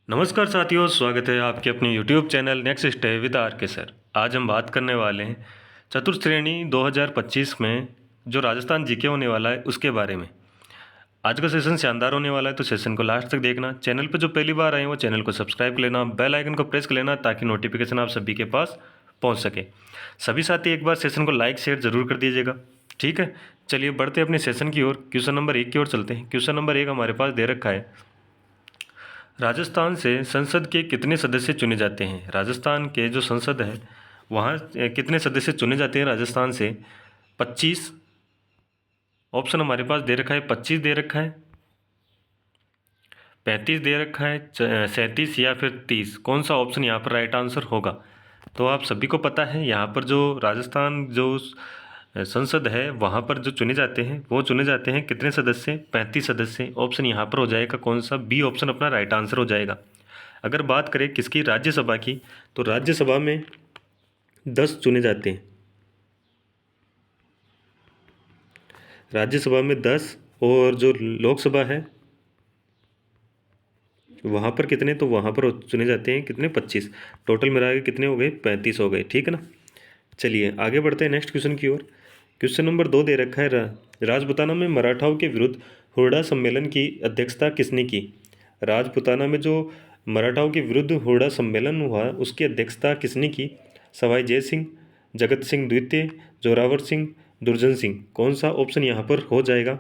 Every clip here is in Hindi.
नमस्कार साथियों, स्वागत है आपके अपने YouTube channel next stay with R K sir. आज हम बात करने वाले हैं चतुर्थ श्रेणी 2025 में जो राजस्थान जीके होने वाला है उसके बारे में। आज का सेशन शानदार होने वाला है, तो सेशन को लास्ट तक देखना। चैनल पर जो पहली बार आए हैं वो चैनल को सब्सक्राइब कर लेना, बेल आइकन को प्रेस कर लेना ताकि नोटिफिकेशन आप सभी के पास पहुँच सके। सभी साथी एक बार सेशन को लाइक शेयर ज़रूर कर दीजिएगा, ठीक है। चलिए बढ़ते अपने सेशन की ओर। क्वेश्चन नंबर 1 की ओर चलते हैं। क्वेश्चन नंबर 1 हमारे पास दे रखा है, राजस्थान से संसद के कितने सदस्य चुने जाते हैं। राजस्थान के जो संसद है वहाँ कितने सदस्य चुने जाते हैं राजस्थान से। 25 ऑप्शन हमारे पास दे रखा है, 25 दे रखा है, 35 दे रखा है, 37 या फिर 30। कौन सा ऑप्शन यहाँ पर राइट आंसर होगा। तो आप सभी को पता है यहाँ पर जो राजस्थान जो संसद है वहाँ पर जो चुने जाते हैं वो चुने जाते हैं कितने सदस्य, 35 सदस्य। ऑप्शन यहाँ पर हो जाएगा कौन सा, बी ऑप्शन अपना राइट आंसर हो जाएगा। अगर बात करें किसकी, राज्यसभा की, तो राज्यसभा में 10 चुने जाते हैं। राज्यसभा में 10 और जो लोकसभा है वहाँ पर कितने, तो वहाँ पर चुने जाते हैं कितने, 25। टोटल मिला के कितने हो गए, 35 हो गए, ठीक है ना। चलिए आगे बढ़ते हैं नेक्स्ट क्वेश्चन की ओर। क्वेश्चन नंबर 2 दे रखा है, राजपुताना में मराठाओं के विरुद्ध हुरडा सम्मेलन की अध्यक्षता किसने की। राजपुताना में जो मराठाओं के विरुद्ध हुरडा सम्मेलन हुआ उसकी अध्यक्षता किसने की। सवाई जय सिंह, जगत सिंह द्वितीय, जोरावर सिंह, दुर्जन सिंह। कौन सा ऑप्शन यहाँ पर हो जाएगा।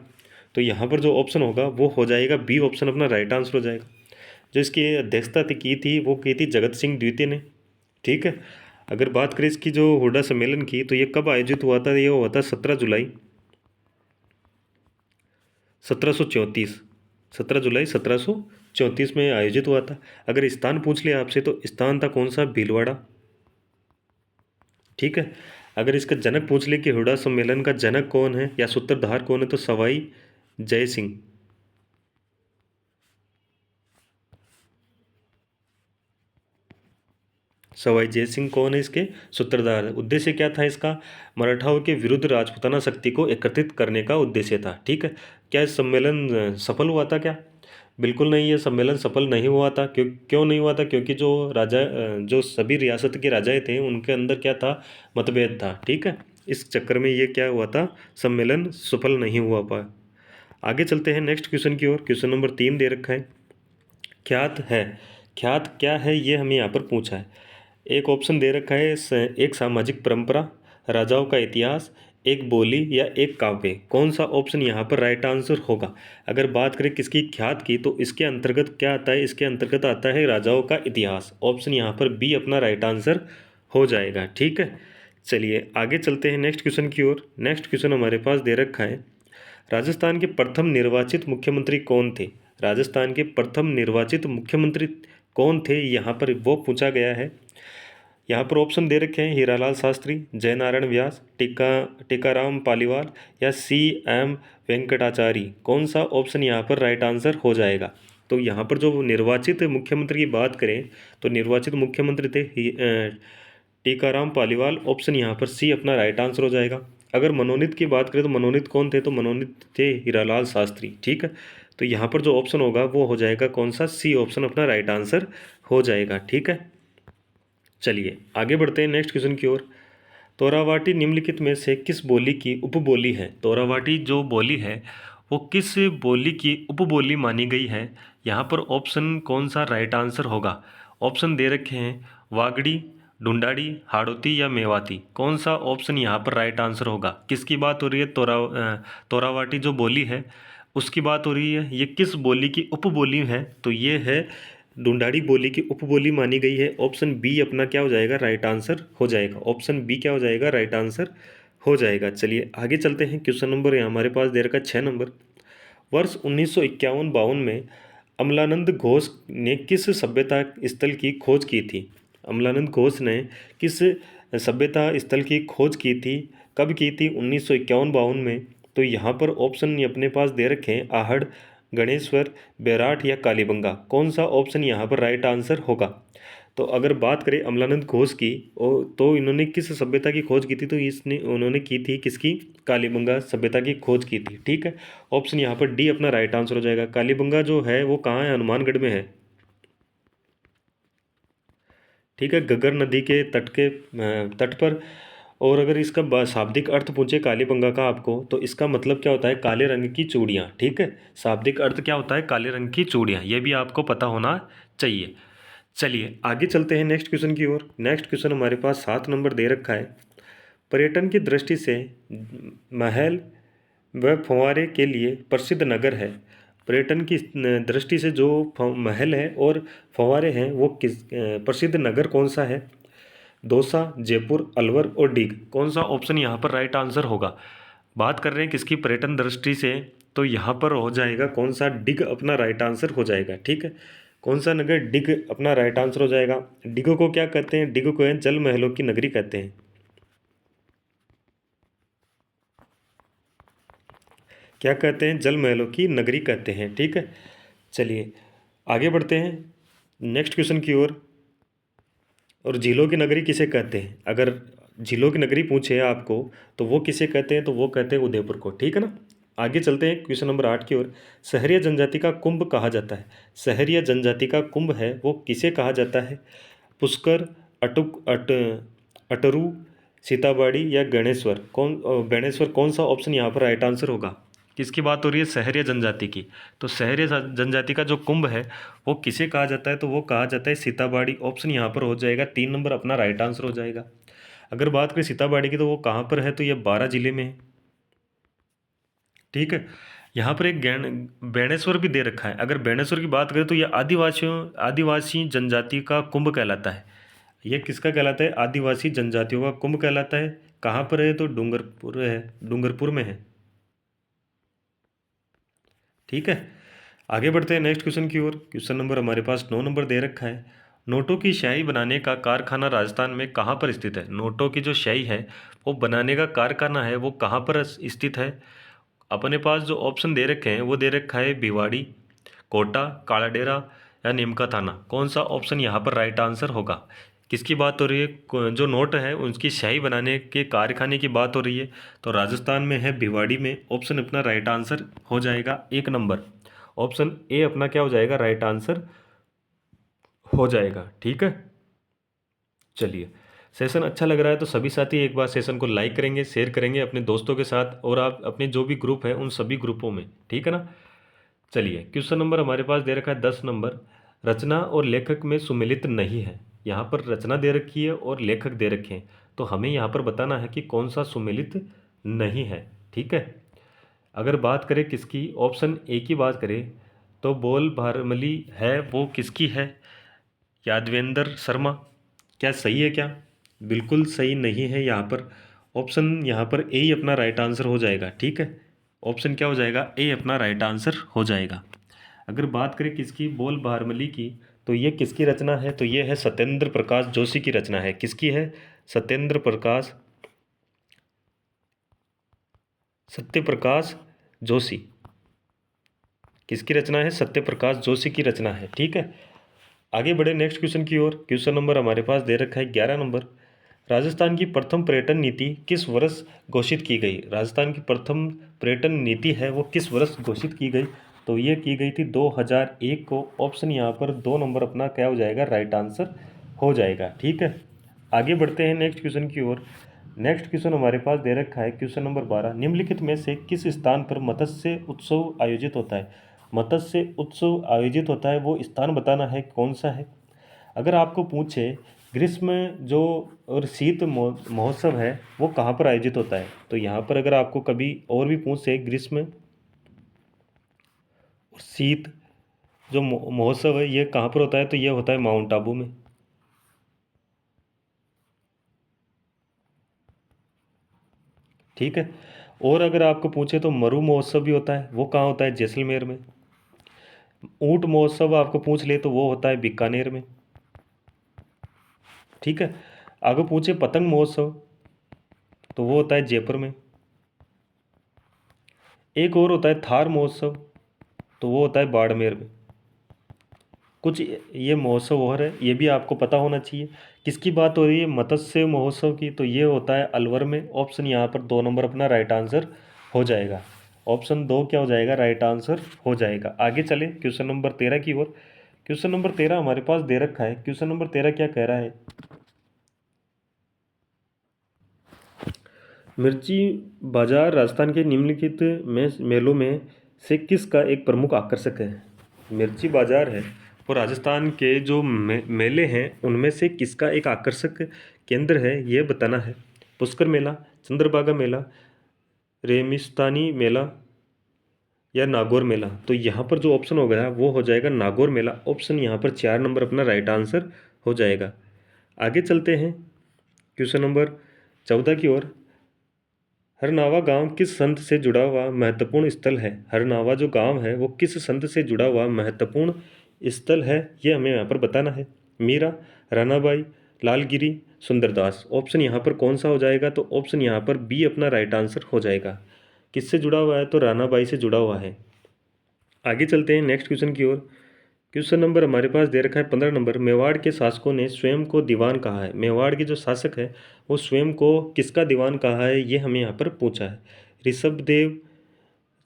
तो यहाँ पर जो ऑप्शन होगा वो हो जाएगा बी ऑप्शन अपना राइट आंसर हो जाएगा। जो इसकी अध्यक्षता की थी वो की थी जगत सिंह द्वितीय ने, ठीक है। अगर बात करें इसकी जो हुरडा सम्मेलन की, तो ये कब आयोजित हुआ था, ये हुआ था 17 जुलाई 1734। 17 जुलाई 1734 में आयोजित हुआ था। अगर स्थान पूछ लिया आपसे तो स्थान था कौन सा, भीलवाड़ा, ठीक है। अगर इसका जनक पूछ ले कि हुरडा सम्मेलन का जनक कौन है या सूत्रधार कौन है, तो सवाई जय सिंह। सवाई जय सिंह कौन है, इसके सूत्रधार। उद्देश्य क्या था इसका, मराठाओं के विरुद्ध राजपूताना शक्ति को एकत्रित करने का उद्देश्य था, ठीक है। क्या इस सम्मेलन सफल हुआ था क्या। बिल्कुल नहीं, ये सम्मेलन सफल नहीं हुआ था। क्यों नहीं हुआ था, क्योंकि जो राजा जो सभी रियासत के राजाएं थे उनके अंदर क्या था, मतभेद था, ठीक है। इस चक्कर में ये क्या हुआ था, सम्मेलन सफल नहीं हुआ पाया। आगे चलते हैं नेक्स्ट क्वेश्चन की ओर। क्वेश्चन नंबर 3 दे रखा है, ख्यात है, ख्यात क्या है ये हमें यहाँ पर पूछा है। एक ऑप्शन दे रखा है, एक सामाजिक परंपरा, राजाओं का इतिहास, एक बोली या एक काव्य। कौन सा ऑप्शन यहाँ पर राइट आंसर होगा। अगर बात करें किसकी, ख्यात की, तो इसके अंतर्गत क्या आता है, इसके अंतर्गत आता है राजाओं का इतिहास। ऑप्शन यहाँ पर बी अपना राइट आंसर हो जाएगा, ठीक है। चलिए आगे चलते हैं नेक्स्ट क्वेश्चन की ओर। नेक्स्ट क्वेश्चन हमारे पास दे रखा है, राजस्थान के प्रथम निर्वाचित मुख्यमंत्री कौन थे। राजस्थान के प्रथम निर्वाचित मुख्यमंत्री कौन थे, यहाँ पर वो पूछा गया है। यहाँ पर ऑप्शन दे रखे हैं, हीरालाल शास्त्री, जयनारायण व्यास, टीकाराम पालीवाल या C.M. वेंकटाचारी। कौन सा ऑप्शन यहाँ पर राइट आंसर हो जाएगा। तो यहाँ पर जो निर्वाचित मुख्यमंत्री की बात करें तो निर्वाचित मुख्यमंत्री थे टीकाराम पालीवाल। ऑप्शन यहाँ पर सी अपना राइट आंसर हो जाएगा। अगर मनोनीत की बात करें तो मनोनीत कौन थे, तो मनोनीत थे हीरालाल शास्त्री, ठीक है। तो यहाँ पर जो ऑप्शन होगा वो हो जाएगा कौन सा, सी ऑप्शन अपना राइट आंसर हो जाएगा, ठीक है। चलिए आगे बढ़ते हैं नेक्स्ट क्वेश्चन की ओर। तोरावाटी निम्नलिखित में से किस बोली की उपबोली है। तोरावाटी जो बोली है वो किस बोली की उपबोली मानी गई है। यहाँ पर ऑप्शन कौन सा राइट आंसर होगा। ऑप्शन दे रखे हैं, वागड़ी, ढूंढाड़ी, हाड़ौती या मेवाती। कौन सा ऑप्शन यहाँ पर राइट आंसर होगा। किसकी बात हो रही है, तोरावाटी जो बोली है उसकी बात हो रही है। ये किस बोली की उपबोली है, तो ये है ढूंढाड़ी बोली की उपबोली मानी गई है। ऑप्शन बी अपना क्या हो जाएगा, राइट आंसर हो जाएगा। ऑप्शन बी क्या हो जाएगा, राइट आंसर हो जाएगा। चलिए आगे चलते हैं। क्वेश्चन नंबर यहाँ हमारे पास दे रखा है 6 नंबर। वर्ष 1951-52 में अमलानंद घोष ने किस सभ्यता स्थल की खोज की थी। अमलानंद घोष ने किस सभ्यता स्थल की खोज की थी, कब की थी, 1951-52 में। तो यहाँ पर ऑप्शन अपने पास दे रखे हैं, आहड़, गणेश्वर, बैराठ या कालीबंगा। कौन सा ऑप्शन यहाँ पर राइट आंसर होगा। तो अगर बात करें अमलानंद घोष की, तो इन्होंने किस सभ्यता की खोज की थी, तो उन्होंने की थी किसकी, कालीबंगा सभ्यता की खोज की थी, ठीक है। ऑप्शन यहाँ पर डी अपना राइट आंसर हो जाएगा। कालीबंगा जो है वो कहाँ है, हनुमानगढ़ में है। ठीक है, घग्गर नदी के तट पर। और अगर इसका शाब्दिक अर्थ पूछे कालीबंगा का आपको, तो इसका मतलब क्या होता है, काले रंग की चूड़ियाँ। ठीक है, शाब्दिक अर्थ क्या होता है, काले रंग की चूड़ियाँ, ये भी आपको पता होना चाहिए। चलिए आगे चलते हैं नेक्स्ट क्वेश्चन की ओर। नेक्स्ट क्वेश्चन हमारे पास 7 नंबर दे रखा है। पर्यटन की दृष्टि से महल व फव्वारे के लिए प्रसिद्ध नगर है। पर्यटन की दृष्टि से जो महल है और फव्वारे हैं वो किस प्रसिद्ध नगर कौन सा है। दौसा, जयपुर, अलवर और डीग, कौन सा ऑप्शन यहाँ पर राइट आंसर होगा। बात कर रहे हैं किसकी, पर्यटन दृष्टि से, तो यहाँ पर हो जाएगा कौन सा, डिग अपना राइट आंसर हो जाएगा। ठीक है, कौन सा नगर, डिग अपना राइट आंसर हो जाएगा। डिग को क्या कहते हैं, डिग को है जल महलों की नगरी कहते हैं। क्या कहते हैं, जल महलों की नगरी कहते हैं। ठीक है, चलिए आगे बढ़ते हैं नेक्स्ट क्वेश्चन की ओर। और झीलों की नगरी किसे कहते हैं, अगर झीलों की नगरी पूछे आपको तो वो किसे कहते हैं, तो वो कहते हैं उदयपुर को। ठीक है ना। आगे चलते हैं क्वेश्चन नंबर 8 की ओर। सहरिया जनजाति का कुंभ कहा जाता है। सहरिया जनजाति का कुंभ है वो किसे कहा जाता है। पुष्कर, अटरू, सीताबाड़ी या गणेश्वर, गणेश्वर, कौन सा ऑप्शन यहाँ पर राइट आंसर होगा। किसकी बात हो रही है, सहरिया जनजाति की। तो सहरिया जनजाति का जो कुंभ है वो किसे कहा जाता है, तो वो कहा जाता है सीताबाड़ी। ऑप्शन यहाँ पर हो जाएगा 3 नंबर अपना राइट आंसर हो जाएगा। अगर बात करें सीताबाड़ी की तो वो कहाँ पर है, तो ये 12 जिले में है। ठीक है, यहाँ पर एक बेणेश्वर भी दे रखा है। अगर बेणेश्वर की बात करें तो ये आदिवासी जनजाति का कुंभ कहलाता है। ये किसका कहलाता है, आदिवासी जनजातियों का कुंभ कहलाता है। कहाँ पर है, तो डूंगरपुर है, डूंगरपुर में है। ठीक है, आगे बढ़ते हैं नेक्स्ट क्वेश्चन की ओर। क्वेश्चन नंबर हमारे पास 9 नंबर दे रखा है। नोटों की स्याही बनाने का कारखाना राजस्थान में कहाँ पर स्थित है। नोटों की जो स्याही है वो बनाने का कारखाना है वो कहाँ पर स्थित है। अपने पास जो ऑप्शन दे रखे हैं वो दे रखा है भिवाड़ी, कोटा, कालाडेरा या नीमका थाना। कौन सा ऑप्शन यहाँ पर राइट आंसर होगा। किसकी बात हो रही है, जो नोट है उनकी स्याही बनाने के कारखाने की बात हो रही है, तो राजस्थान में है भिवाड़ी में। ऑप्शन अपना राइट आंसर हो जाएगा 1 नंबर। ऑप्शन ए अपना क्या हो जाएगा, राइट आंसर हो जाएगा। ठीक है, चलिए सेशन अच्छा लग रहा है तो सभी साथी एक बार सेशन को लाइक करेंगे, शेयर करेंगे अपने दोस्तों के साथ, और आप अपने जो भी ग्रुप है उन सभी ग्रुपों में। ठीक है ना। चलिए क्वेश्चन नंबर हमारे पास दे रखा है 10 नंबर। रचना और लेखक में सुमेलित नहीं है। यहाँ पर रचना दे रखी है और लेखक दे रखे हैं, तो हमें यहाँ पर बताना है कि कौन सा सुमेलित नहीं है। ठीक है, अगर बात करें किसकी, ऑप्शन ए की बात करें तो बोल भारमली है वो किसकी है, यादवेंद्र शर्मा। क्या सही है क्या, बिल्कुल सही नहीं है यहाँ पर। ऑप्शन यहाँ पर ए ही अपना राइट आंसर हो जाएगा। ठीक है, ऑप्शन क्या हो जाएगा, ए अपना राइट आंसर हो जाएगा। अगर बात करें किसकी, बोल भारमली की, तो ये किसकी रचना है, तो ये है सत्येंद्र प्रकाश जोशी की रचना है। किसकी है, सत्येंद्र प्रकाश, सत्यप्रकाश जोशी, किसकी रचना है, सत्यप्रकाश जोशी की रचना है। ठीक है, आगे बढ़े नेक्स्ट क्वेश्चन की ओर। क्वेश्चन नंबर हमारे पास दे रखा है 11 नंबर। राजस्थान की प्रथम पर्यटन नीति किस वर्ष घोषित की गई। राजस्थान की प्रथम पर्यटन नीति है वो किस वर्ष घोषित की गई, तो ये की गई थी 2001 को। ऑप्शन यहाँ पर 2 नंबर अपना क्या हो जाएगा, राइट आंसर हो जाएगा। ठीक है, आगे बढ़ते हैं नेक्स्ट क्वेश्चन की ओर। नेक्स्ट क्वेश्चन हमारे पास दे रखा है क्वेश्चन नंबर 12। निम्नलिखित में से किस स्थान पर मत्स्य उत्सव आयोजित होता है। मत्स्य उत्सव आयोजित होता है वो स्थान बताना है कौन सा है। अगर आपको पूछे ग्रीष्म जो और शीत महोत्सव है वो कहाँ पर आयोजित होता है, तो यहाँ पर अगर आपको कभी और भी पूछे ग्रीष्म और शीत जो महोत्सव है ये कहाँ पर होता है, तो ये होता है माउंट आबू में। ठीक है, और अगर आपको पूछे तो मरु महोत्सव भी होता है, वो कहाँ होता है, जैसलमेर में। ऊंट महोत्सव आपको पूछ ले तो वो होता है बीकानेर में। ठीक है, आगे पूछे पतंग महोत्सव तो वो होता है जयपुर में। एक और होता है थार महोत्सव, तो वो होता है बाड़मेर में। कुछ ये महोत्सव और है, ये भी आपको पता होना चाहिए। किसकी बात हो रही है, मत्स्य महोत्सव की, तो ये होता है अलवर में। ऑप्शन यहाँ पर 2 नंबर अपना राइट आंसर हो जाएगा। ऑप्शन 2 क्या हो जाएगा, राइट आंसर हो जाएगा। आगे चले क्वेश्चन नंबर 13 की ओर। क्वेश्चन नंबर 13 हमारे पास दे रखा है। क्वेश्चन नंबर 13 क्या कह रहा है? मिर्ची बाजार राजस्थान के निम्नलिखित मेलों में से किसका एक प्रमुख आकर्षक है? मिर्ची बाजार है और राजस्थान के जो मेले हैं उनमें से किसका एक आकर्षक केंद्र है ये बताना है। पुष्कर मेला, चंद्रभागा मेला, रेमिस्तानी मेला या नागौर मेला। तो यहाँ पर जो ऑप्शन हो गया वो हो जाएगा नागौर मेला। ऑप्शन यहाँ पर 4 नंबर अपना राइट आंसर हो जाएगा। आगे चलते हैं क्वेश्चन नंबर 14 की ओर। हरनावा गांव किस संत से जुड़ा हुआ महत्वपूर्ण स्थल है? हरनावा जो गांव है वो किस संत से जुड़ा हुआ महत्वपूर्ण स्थल है ये हमें यहाँ पर बताना है। मीरा, रानाबाई, लालगिरी, सुंदरदास। ऑप्शन यहाँ पर कौन सा हो जाएगा? तो ऑप्शन यहाँ पर बी अपना राइट आंसर हो जाएगा। किससे जुड़ा हुआ है? तो रानाबाई से जुड़ा हुआ है। आगे चलते हैं नेक्स्ट क्वेश्चन की ओर। क्वेश्चन नंबर हमारे पास दे रखा है 15 नंबर। मेवाड़ के शासकों ने स्वयं को दीवान कहा है। मेवाड़ के जो शासक है वो स्वयं को किसका दीवान कहा है ये हमें यहाँ पर पूछा है। ऋषभदेव,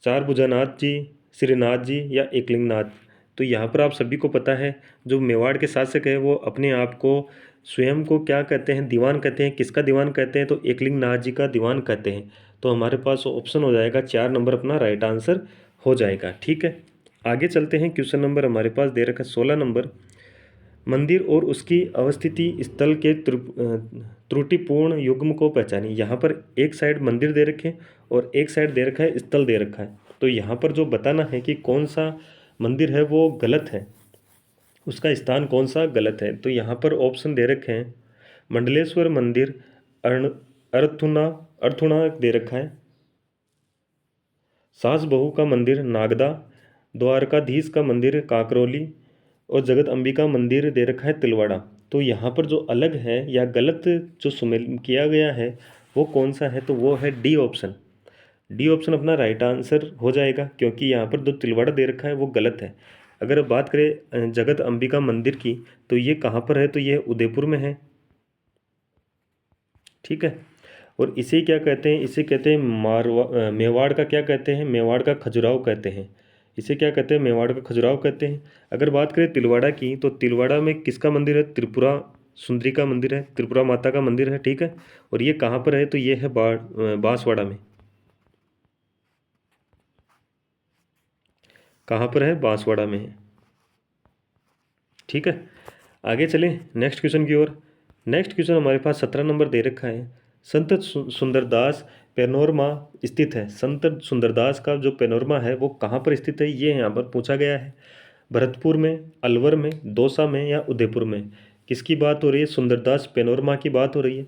चारभुजानाथ जी, श्रीनाथ जी या एकलिंगनाथ। तो यहाँ पर आप सभी को पता है जो मेवाड़ के शासक है वो अपने आप को स्वयं को क्या कहते हैं? दीवान कहते हैं। किसका दीवान कहते हैं? तो एकलिंगनाथ जी का दीवान कहते हैं। तो हमारे पास ऑप्शन हो जाएगा 4 नंबर अपना राइट आंसर हो जाएगा। ठीक है, आगे चलते हैं। क्वेश्चन नंबर हमारे पास दे रखा है 16 नंबर। मंदिर और उसकी अवस्थिति स्थल के त्रुटिपूर्ण युग्म को पहचानिए। यहाँ पर एक साइड मंदिर दे रखे और एक साइड दे रखा है स्थल दे रखा है। तो यहाँ पर जो बताना है कि कौन सा मंदिर है वो गलत है, उसका स्थान कौन सा गलत है। तो यहाँ पर ऑप्शन दे रखे हैं मंडलेश्वर मंदिर, अर्ण अर्थुना अर्थुना दे रखा है, सास बहू का मंदिर नागदा, द्वारकाधीश का मंदिर काकरोली और जगत अंबिका मंदिर दे रखा है तिलवाड़ा। तो यहाँ पर जो अलग है या गलत जो सुमेल किया गया है वो कौन सा है? तो वो है डी ऑप्शन। डी ऑप्शन अपना राइट आंसर हो जाएगा क्योंकि यहाँ पर जो तिलवाड़ा दे रखा है वो गलत है। अगर बात करें जगत अंबिका मंदिर की तो ये कहाँ पर है? तो ये उदयपुर में है। ठीक है, और इसे क्या कहते हैं? इसे कहते हैं मेवाड़ का क्या कहते हैं? मेवाड़ का खजुराहो कहते हैं। इसे क्या कहते हैं? मेवाड़ का खजुराहो कहते हैं। अगर बात करें तिलवाड़ा की तो तिलवाड़ा में किसका मंदिर है? त्रिपुरा सुंदरी का मंदिर है, त्रिपुरा माता का मंदिर है। ठीक है, और ये कहाँ पर है? तो ये है बांसवाड़ा में। कहाँ पर है? बांसवाड़ा में है। ठीक है, आगे चलें नेक्स्ट क्वेश्चन की ओर। नेक्स्ट क्वेश्चन हमारे पास 17 नंबर दे रखा है। संत सुंदरदास पेनोरमा स्थित है। संत सुंदरदास का जो पेनोरमा है वो कहाँ पर स्थित है ये यहाँ पर पूछा गया है। भरतपुर में, अलवर में, दौसा में या उदयपुर में। किसकी बात हो रही है? सुंदरदास पेनोरमा की बात हो रही है।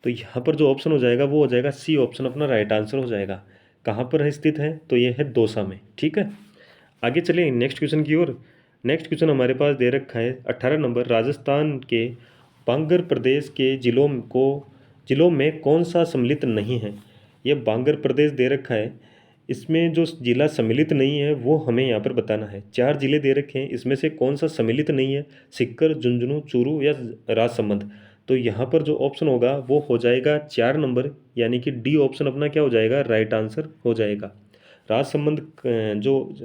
तो यहाँ पर जो ऑप्शन हो जाएगा वो हो जाएगा सी ऑप्शन अपना राइट आंसर हो जाएगा। कहाँ पर है स्थित है? तो ये है दौसा में। ठीक है, आगे चलिए नेक्स्ट क्वेश्चन की ओर। नेक्स्ट क्वेश्चन हमारे पास दे रखा है 18 नंबर। राजस्थान के बांगर प्रदेश के जिलों में कौन सा सम्मिलित नहीं है? ये बांगर प्रदेश दे रखा है, इसमें जो जिला सम्मिलित नहीं है वो हमें यहाँ पर बताना है। 4 जिले दे रखे हैं, इसमें से कौन सा सम्मिलित नहीं है? सीकर, झुंझुनू, चूरू या राजसमंद। तो यहाँ पर जो ऑप्शन होगा वो हो जाएगा 4 नंबर, यानी कि डी ऑप्शन अपना क्या हो जाएगा? राइट आंसर हो जाएगा। राजसमंद जो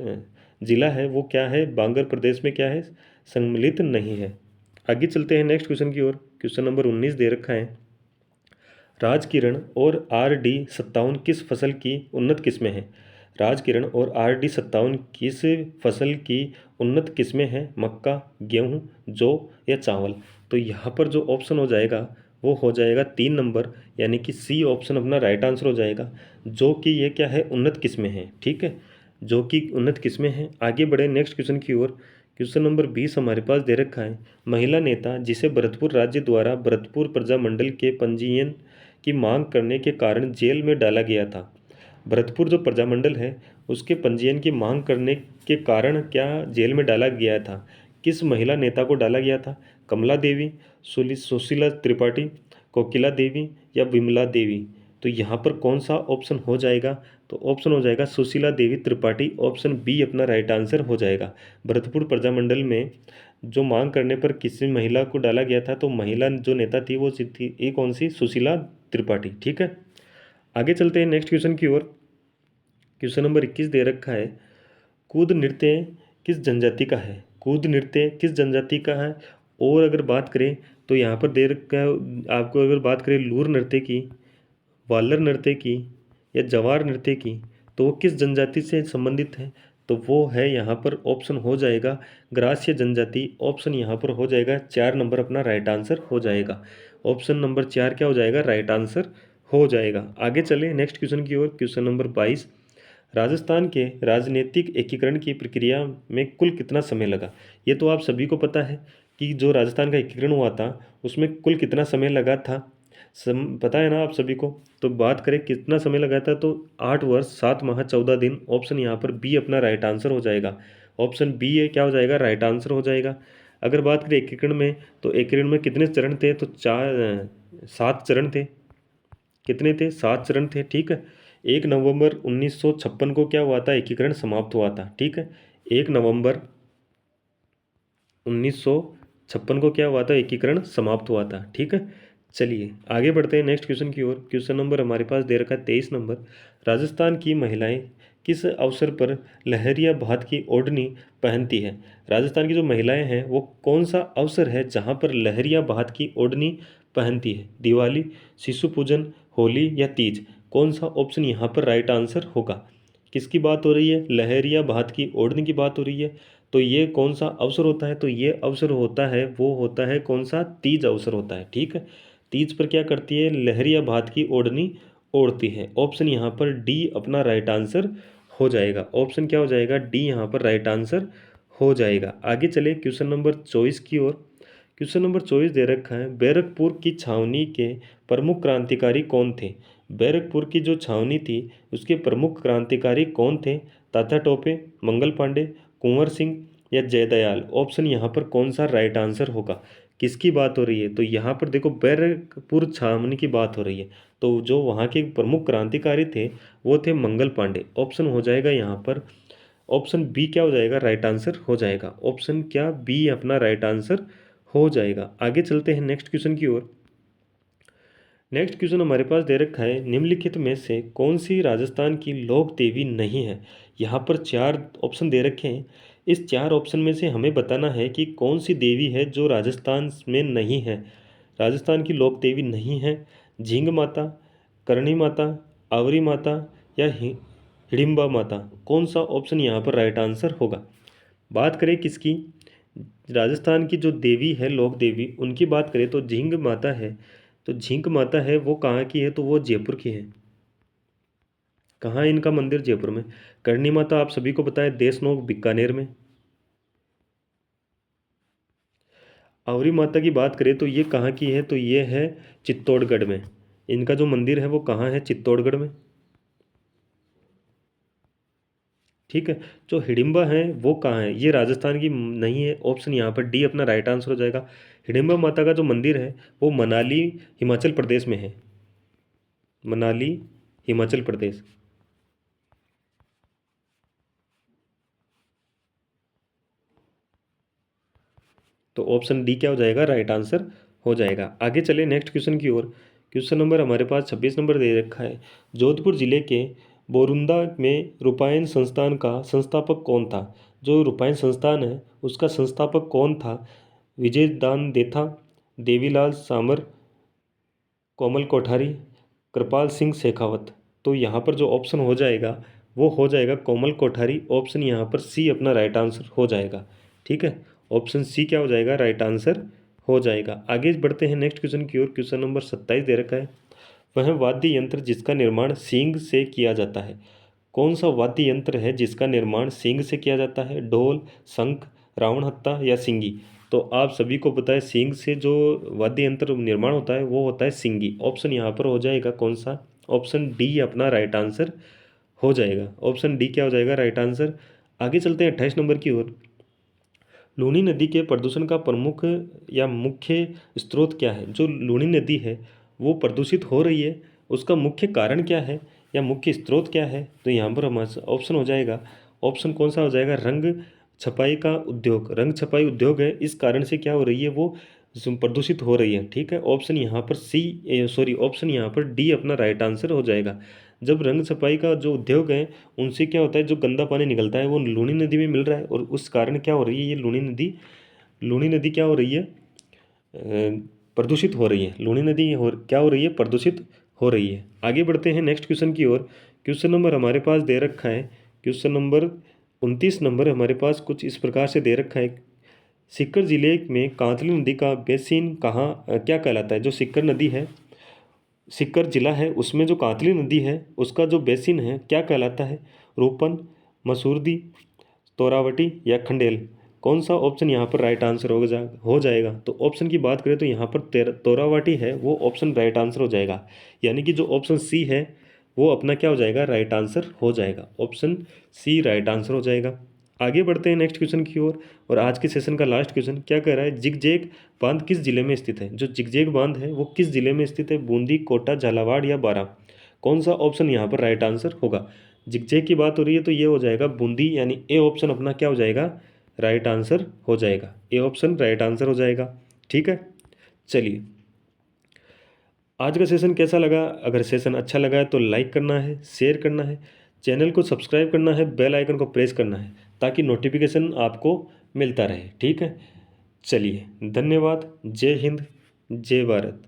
ज़िला है वो क्या है? बांगर प्रदेश में क्या है? सम्मिलित नहीं है। आगे चलते हैं नेक्स्ट क्वेश्चन की ओर। क्वेश्चन नंबर 19 दे रखा है। राजकिरण और RD57 किस फसल की उन्नत किस्में हैं? राजकिरण और RD57 किस फसल की उन्नत किस्में हैं? मक्का, गेहूं, जौ या चावल। तो यहाँ पर जो ऑप्शन हो जाएगा वो हो जाएगा 3 नंबर, यानी कि सी ऑप्शन अपना राइट आंसर हो जाएगा। जो कि ये क्या है? उन्नत किस्में हैं। ठीक है, जो कि उन्नत किस्में हैं। आगे बढ़े नेक्स्ट क्वेश्चन की ओर। क्वेश्चन नंबर 20 हमारे पास दे रखा है। महिला नेता जिसे भरतपुर राज्य द्वारा भरतपुर प्रजामंडल के पंजीयन की मांग करने के कारण जेल में डाला गया था। भरतपुर जो प्रजामंडल है उसके पंजीयन की मांग करने के कारण क्या जेल में डाला गया था? किस महिला नेता को डाला गया था? कमला देवी, सुशीला त्रिपाठी, कोकिला देवी या विमला देवी। तो यहाँ पर कौन सा ऑप्शन हो जाएगा? तो ऑप्शन हो जाएगा सुशीला देवी त्रिपाठी। ऑप्शन बी अपना राइट आंसर हो जाएगा। भरतपुर प्रजामंडल में जो मांग करने पर किसी महिला को डाला गया था तो महिला जो नेता थी वो थी ये कौन सी? सुशीला त्रिपाठी। ठीक है, आगे चलते हैं नेक्स्ट क्वेश्चन की ओर। क्वेश्चन नंबर 21 दे रखा है। कूद नृत्य किस जनजाति का है? कूद नृत्य किस जनजाति का है? और अगर बात करें तो यहाँ पर दे रखा है आपको, अगर बात करें लूर नृत्य की, वालर नृत्य की या जवार नृत्य की, तो वो किस जनजाति से संबंधित है? तो वो है यहाँ पर ऑप्शन हो जाएगा ग्रास्य जनजाति। ऑप्शन यहाँ पर हो जाएगा 4 नंबर अपना राइट आंसर हो जाएगा। ऑप्शन नंबर 4 क्या हो जाएगा? राइट आंसर हो जाएगा। आगे चले नेक्स्ट क्वेश्चन की ओर। क्वेश्चन नंबर 22, राजस्थान के राजनीतिक एकीकरण की प्रक्रिया में कुल कितना समय लगा? ये तो आप सभी को पता है कि जो राजस्थान का एकीकरण हुआ था उसमें कुल कितना समय लगा था, पता है ना आप सभी को। तो बात करें कितना समय लगा था, तो 8 वर्ष 7 माह 14 दिन। ऑप्शन यहाँ पर बी अपना राइट आंसर हो जाएगा। ऑप्शन बी है क्या हो जाएगा? राइट आंसर हो जाएगा। अगर बात करें एकीकरण में, तो एकीकरण में कितने चरण थे? तो 7 चरण थे। कितने थे? 7 चरण थे, ठीक है। 1 नवंबर 1956 को क्या हुआ था? एकीकरण समाप्त हुआ था, ठीक है। 1 नवंबर 1956 को क्या हुआ था? एकीकरण समाप्त हुआ था, ठीक है। चलिए आगे बढ़ते हैं नेक्स्ट क्वेश्चन की ओर। क्वेश्चन नंबर हमारे पास दे रखा है 23 नंबर। राजस्थान की महिलाएं किस अवसर पर लहरिया भात की ओढ़नी पहनती है? राजस्थान की जो महिलाएं हैं वो कौन सा अवसर है जहां पर लहरिया भात की ओढ़नी पहनती है? दिवाली, शिशु पूजन, होली या तीज? कौन सा ऑप्शन यहाँ पर राइट आंसर होगा? किसकी बात हो रही है? लहरिया भात की ओढ़नी की बात हो रही है। तो ये कौन सा अवसर होता है? तो ये अवसर होता है, वो होता है कौन सा? तीज अवसर होता है, ठीक है। तीज पर क्या करती है? लहरिया भात की ओढ़नी ओढ़ती है। ऑप्शन यहाँ पर डी अपना राइट आंसर हो जाएगा। ऑप्शन क्या हो जाएगा? डी यहाँ पर राइट आंसर हो जाएगा। आगे चले क्वेश्चन नंबर 24 की ओर। क्वेश्चन नंबर 24 दे रखा है, बैरकपुर की छावनी के प्रमुख क्रांतिकारी कौन थे? बैरकपुर की जो छावनी थी उसके प्रमुख क्रांतिकारी कौन थे? तात्या टोपे, मंगल पांडे, कुंवर सिंह या जयदयाल? ऑप्शन यहाँ पर कौन सा राइट आंसर होगा? किसकी बात हो रही है? तो यहाँ पर देखो बैरकपुर छावनी की बात हो रही है। तो जो वहाँ के प्रमुख क्रांतिकारी थे वो थे मंगल पांडे। ऑप्शन हो जाएगा यहाँ पर ऑप्शन बी क्या हो जाएगा? राइट आंसर हो जाएगा। ऑप्शन क्या? बी अपना राइट आंसर हो जाएगा। आगे चलते हैं नेक्स्ट क्वेश्चन की ओर। नेक्स्ट क्वेश्चन हमारे पास दे रखा है, निम्नलिखित में से कौन सी राजस्थान की लोक देवी नहीं है? यहाँ पर 4 ऑप्शन दे रखे हैं। इस 4 ऑप्शन में से हमें बताना है कि कौन सी देवी है जो राजस्थान में नहीं है। राजस्थान की लोक देवी नहीं है। झींग माता, करणी माता, आवरी माता या हिडिंबा माता? कौन सा ऑप्शन यहाँ पर राइट आंसर होगा? बात करें किसकी? राजस्थान की जो देवी है लोक देवी, उनकी बात करें तो झींग माता है। तो झींक माता है वो कहाँ की है? तो वो जयपुर की है। कहाँ है इनका मंदिर? जयपुर में। करणी माता आप सभी को पता है देशनोक बीकानेर में। आवरी माता की बात करें तो ये कहाँ की है? तो ये है चित्तौड़गढ़ में। इनका जो मंदिर है वो कहाँ है? चित्तौड़गढ़ में, ठीक है। जो हिडिंबा है वो कहाँ है? ये राजस्थान की नहीं है। ऑप्शन यहाँ पर डी अपना राइट आंसर हो जाएगा। हिडिंबा माता का जो मंदिर है वो मनाली हिमाचल प्रदेश में है। मनाली हिमाचल प्रदेश। तो ऑप्शन डी क्या हो जाएगा? राइट आंसर हो जाएगा। आगे चले नेक्स्ट क्वेश्चन की ओर। क्वेश्चन नंबर हमारे पास 26 नंबर दे रखा है, जोधपुर जिले के बोरुंदा में रूपायन संस्थान का संस्थापक कौन था? जो रूपायन संस्थान है उसका संस्थापक कौन था? विजय दान देथा, देवीलाल सामर, कोमल कोठारी, कृपाल सिंह शेखावत? तो यहाँ पर जो ऑप्शन हो जाएगा वो हो जाएगा कोमल कोठारी। ऑप्शन यहाँ पर सी अपना राइट आंसर हो जाएगा, ठीक है। ऑप्शन सी क्या हो जाएगा? राइट आंसर हो जाएगा। आगे बढ़ते हैं नेक्स्ट क्वेश्चन की ओर। क्वेश्चन नंबर 27 दे रखा है, वह वाद्य यंत्र जिसका निर्माण सींग से किया जाता है? कौन सा वाद्य यंत्र है जिसका निर्माण सींग से किया जाता है? ढोल, शंख, रावण हत्ता या सिंगी? तो आप सभी को पता है सींग से जो वाद्य यंत्र निर्माण होता है वो होता है सिंगी। ऑप्शन यहाँ पर हो जाएगा कौन सा? ऑप्शन डी अपना राइट आंसर हो जाएगा। ऑप्शन डी क्या हो जाएगा? Right answer. आगे चलते हैं 28 नंबर की ओर। लूनी नदी के प्रदूषण का प्रमुख या मुख्य स्रोत क्या है? जो लूनी नदी है वो प्रदूषित हो रही है, उसका मुख्य कारण क्या है या मुख्य स्रोत क्या है? तो यहाँ पर हमारा ऑप्शन हो जाएगा, ऑप्शन कौन सा हो जाएगा? रंग छपाई का उद्योग। रंग छपाई उद्योग है, इस कारण से क्या हो रही है? वो प्रदूषित हो रही है, ठीक है। ऑप्शन यहाँ पर सी सॉरी ऑप्शन यहाँ पर डी अपना राइट आंसर हो जाएगा। जब रंग छपाई का जो उद्योग है उनसे क्या होता है, जो गंदा पानी निकलता है वो लूनी नदी में मिल रहा है, और उस कारण क्या हो रही है, ये लूनी नदी क्या हो रही है, प्रदूषित हो रही है। लूनी नदी क्या हो रही है, प्रदूषित हो रही है। आगे बढ़ते हैं नेक्स्ट क्वेश्चन की ओर। क्वेश्चन नंबर हमारे पास दे रखा है, क्वेश्चन नंबर 29 नंबर हमारे पास कुछ इस प्रकार से दे रखा है। सीकर जिले में कांतली नदी का बेसिन कहाँ क्या कहलाता है। जो सीकर नदी है, सीकर जिला है, उसमें जो कांतली नदी है उसका जो बेसिन है क्या कहलाता है। रूपन, मसूरदी, तोरावटी या खंडेल। कौन सा ऑप्शन यहाँ पर राइट आंसर हो जाएगा। तो ऑप्शन की बात करें तो यहाँ पर तोरावटी है वो ऑप्शन राइट आंसर हो जाएगा। यानी कि जो ऑप्शन सी है वो अपना क्या हो जाएगा, राइट आंसर हो जाएगा। ऑप्शन सी राइट आंसर हो जाएगा। आगे बढ़ते हैं नेक्स्ट क्वेश्चन की ओर। और आज के सेशन का लास्ट क्वेश्चन क्या कह रहा है, जिगजेग बांध किस जिले में स्थित है। जो जिगजेग बांध है वो किस जिले में स्थित है। बूंदी, कोटा, झालावाड़ या बारां। कौन सा ऑप्शन यहाँ पर राइट आंसर होगा। जिगजेग की बात हो रही है तो ये हो जाएगा बूंदी, यानी ए ऑप्शन अपना क्या हो जाएगा, राइट आंसर हो जाएगा। ए ऑप्शन राइट आंसर हो जाएगा। ठीक है, चलिए आज का सेशन कैसा लगा। अगर सेशन अच्छा लगा है तो लाइक करना है, शेयर करना है, चैनल को सब्सक्राइब करना है, बेल आइकन को प्रेस करना है ताकि नोटिफिकेशन आपको मिलता रहे। ठीक है, चलिए धन्यवाद। जय हिंद, जय भारत।